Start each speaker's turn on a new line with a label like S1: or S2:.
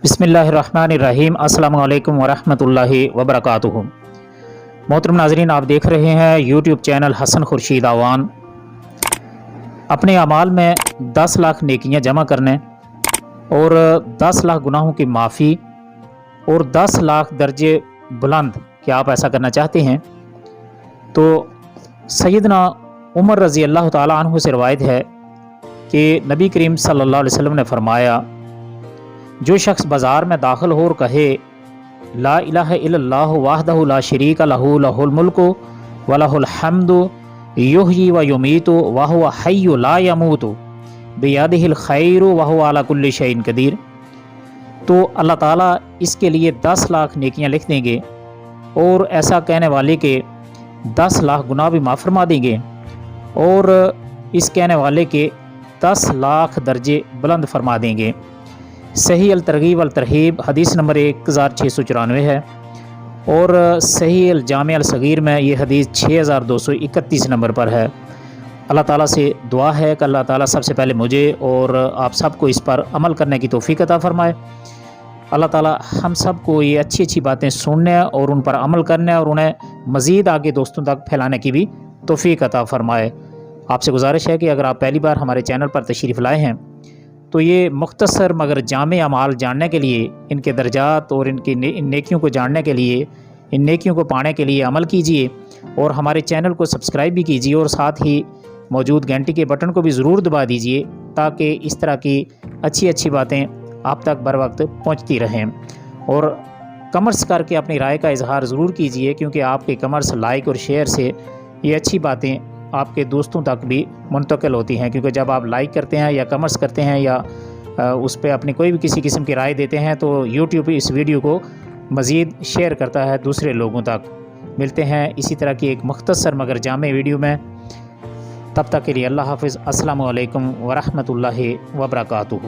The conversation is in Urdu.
S1: بسم اللہ الرحمن الرحیم۔ السلام علیکم ورحمۃ اللہ وبرکاتہ۔ محترم ناظرین، آپ دیکھ رہے ہیں یوٹیوب چینل حسن خورشید آوان۔ اپنے اعمال میں 10 لاکھ نیکیاں جمع کرنے اور 10 لاکھ گناہوں کی معافی اور 10 لاکھ درجے بلند، کیا آپ ایسا کرنا چاہتے ہیں؟ تو سیدنا عمر رضی اللہ تعالی عنہ سے روایت ہے کہ نبی کریم صلی اللہ علیہ وسلم نے فرمایا، جو شخص بازار میں داخل ہو اور کہے لا الہ الا اللہ وحدہ لا شریک لہ لہ الملک ولہ الحمد یحیی و یمیت وہو حی لا یموت بیدہ الخیر وہو علی کل شیء قدیر، تو اللہ تعالیٰ اس کے لیے 10 لاکھ نیکیاں لکھ دیں گے اور ایسا کہنے والے کے 10 لاکھ گناہ بھی معاف فرما دیں گے اور اس کہنے والے کے 10 لاکھ درجے بلند فرما دیں گے۔ صحیح الترغیب الترہیب حدیث نمبر 1694 ہے اور صحیح الجامع الصغیر میں یہ حدیث 6231 نمبر پر ہے۔ اللہ تعالیٰ سے دعا ہے کہ اللہ تعالیٰ سب سے پہلے مجھے اور آپ سب کو اس پر عمل کرنے کی توفیق عطا فرمائے۔ اللہ تعالیٰ ہم سب کو یہ اچھی اچھی باتیں سننے اور ان پر عمل کرنے اور انہیں مزید آگے دوستوں تک پھیلانے کی بھی توفیق عطا فرمائے۔ آپ سے گزارش ہے کہ اگر آپ پہلی بار ہمارے چینل پر تشریف لائے ہیں تو یہ مختصر مگر جامع اعمال جاننے کے لیے، ان کے درجات اور ان نیکیوں کو جاننے کے لیے، ان نیکیوں کو پانے کے لیے عمل کیجیے اور ہمارے چینل کو سبسکرائب بھی کیجیے اور ساتھ ہی موجود گھنٹی کے بٹن کو بھی ضرور دبا دیجیے تاکہ اس طرح کی اچھی اچھی باتیں آپ تک بر وقت پہنچتی رہیں۔ اور کمنٹس کر کے اپنی رائے کا اظہار ضرور کیجیے، کیونکہ آپ کے کمنٹس، لائک اور شیئر سے یہ اچھی باتیں آپ کے دوستوں تک بھی منتقل ہوتی ہیں، کیونکہ جب آپ لائک کرتے ہیں یا کمنٹس کرتے ہیں یا اس پہ اپنی کوئی بھی کسی قسم کی رائے دیتے ہیں تو یوٹیوب اس ویڈیو کو مزید شیئر کرتا ہے دوسرے لوگوں تک۔ ملتے ہیں اسی طرح کی ایک مختصر مگر جامع ویڈیو میں، تب تک کے لیے اللہ حافظ۔ السلام علیکم ورحمۃ اللہ وبرکاتہ۔